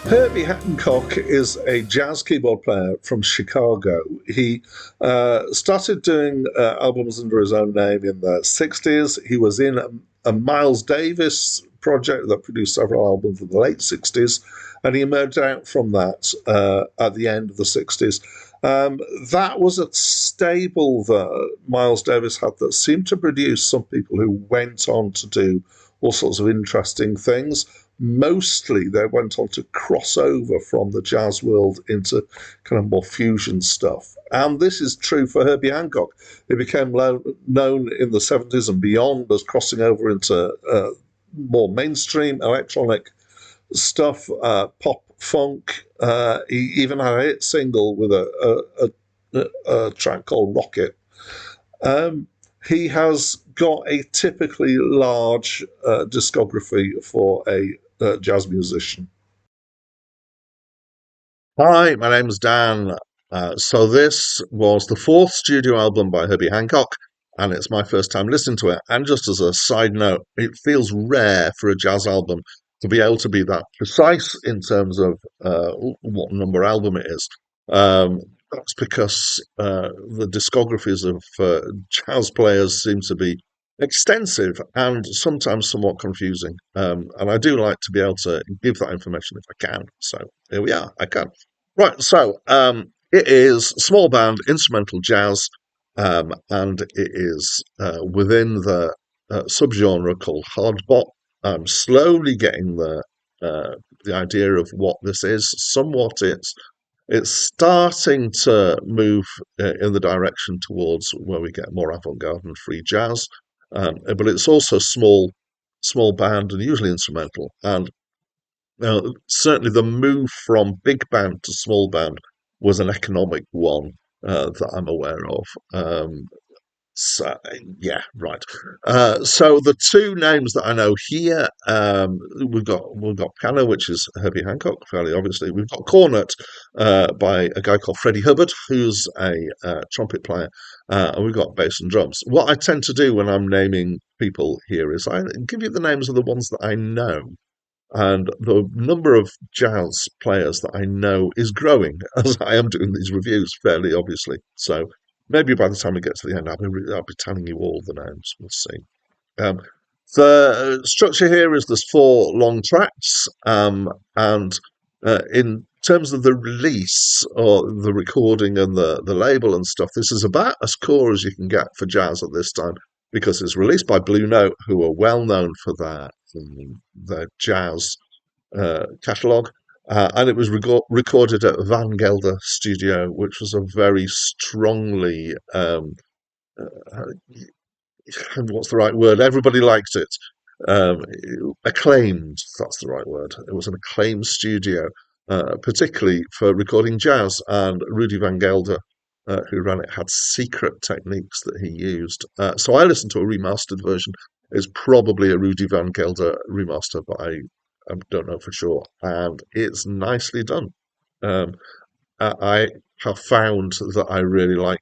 Herbie Hancock is a jazz keyboard player from Chicago. He started doing albums under his own name in the 60s. He was in a Miles Davis project that produced several albums in the late 60s, and he emerged out from that at the end of the 60s. That was a stable that Miles Davis had that seemed to produce some people who went on to do all sorts of interesting things. Mostly they went on to cross over from the jazz world into kind of more fusion stuff. And this is true for Herbie Hancock. He became known in the 70s and beyond as crossing over into more mainstream electronic stuff, pop, funk. He even had a hit single with a track called Rocket. Um, he has got a typically large discography for a jazz musician. Hi, my name's Dan. So this was the fourth studio album by Herbie Hancock, and it's my first time listening to it. And just as a side note, it feels rare for a jazz album to be able to be that precise in terms of what number album it is. Um, that's because the discographies of jazz players seem to be extensive and sometimes somewhat confusing. And I do like to be able to give that information if I can. So here we are. I can. Right, so it is small band instrumental jazz, and it is within the subgenre called hard bop. I'm slowly getting the idea of what this is. Somewhat, it's starting to move in the direction towards where we get more avant-garde and free jazz, but it's also small band and usually instrumental. And now, certainly the move from big band to small band was an economic one that I'm aware of. So, yeah, right. So the two names that I know here, we've got piano, which is Herbie Hancock, fairly obviously. We've got cornet by a guy called Freddie Hubbard, who's a trumpet player, and we've got bass and drums. What I tend to do when I'm naming people here is I give you the names of the ones that I know, and the number of jazz players that I know is growing as I am doing these reviews, fairly obviously. So maybe by the time we get to the end, I'll be telling you all the names. We'll see. Um, the structure here is there's four long tracks, and in terms of the release or the recording and the label and stuff, this is about as core as you can get for jazz at this time because it's released by Blue Note, who are well known for their jazz catalogue. And it was recorded at Van Gelder Studio, which was a very strongly uh, what's the right word? Everybody liked it. Um, Acclaimed, that's the right word. It was an acclaimed studio, particularly for recording jazz. And Rudy Van Gelder, who ran it, had secret techniques that he used. So I listened to a remastered version. It's probably a Rudy Van Gelder remaster, but I don't know for sure. And it's nicely done. Um, I have found that I really like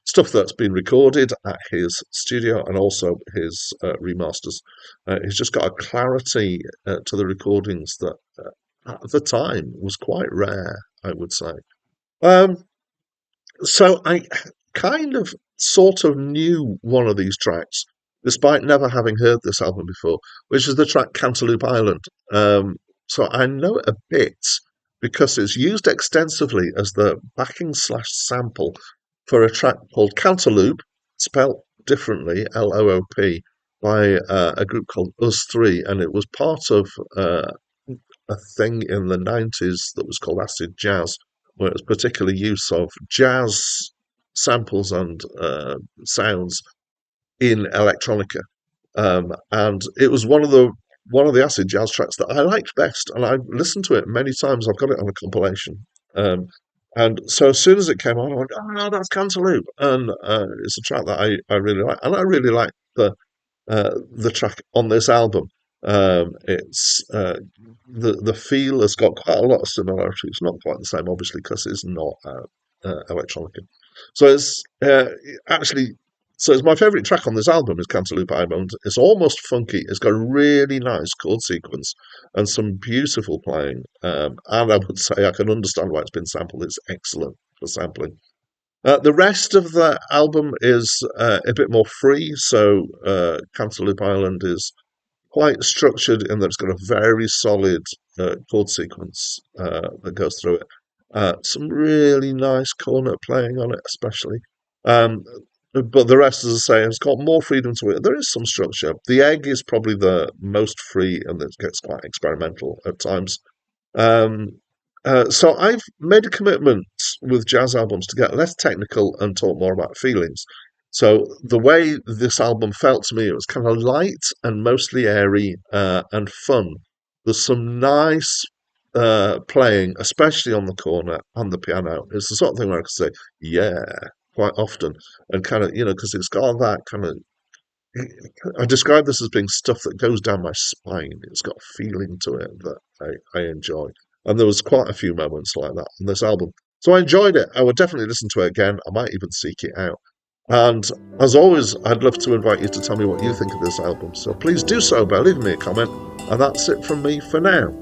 stuff that's been recorded at his studio and also his remasters. He's just got a clarity to the recordings that at the time was quite rare, I would say. Um, so I kind of sort of knew one of these tracks, despite never having heard this album before, which is the track Cantaloupe Island. So I know it a bit because it's used extensively as the backing slash sample for a track called Cantaloupe, spelt differently, Loop, by a group called Us Three, and it was part of a thing in the 90s that was called acid jazz, where it was particular use of jazz samples and sounds in electronica. And it was one of the acid jazz tracks that I liked best, and I've listened to it many times. I've got it on a compilation. And so as soon as it came on, I went, "Oh no, that's Cantaloupe," and it's a track that I really like, and I really like the track on this album. It's the feel has got quite a lot of similarity. It's not quite the same, obviously, because it's not electronica. So it's actually So it's my favourite track on this album is Cantaloupe Island. It's almost funky. It's got a really nice chord sequence and some beautiful playing. And I would say I can understand why it's been sampled. It's excellent for sampling. The rest of the album is a bit more free. So Cantaloupe Island is quite structured in that it's got a very solid chord sequence that goes through it. Some really nice cornet playing on it, especially. Um, but the rest, as I say, has got more freedom to it. There is some structure. The Egg is probably the most free, and it gets quite experimental at times. Um, so I've made a commitment with jazz albums to get less technical and talk more about feelings. So the way this album felt to me, it was kind of light and mostly airy and fun. There's some nice playing, especially on the cornet and the piano. It's the sort of thing where I could say, yeah, quite often, and kind of, because it's got that kind of I describe this as being stuff that goes down my spine. It's got a feeling to it that I enjoy. And there was quite a few moments like that on this album. So I enjoyed it. I would definitely listen to it again. I might even seek it out. And as always, I'd love to invite you to tell me what you think of this album. So please do so by leaving me a comment. And that's it from me for now.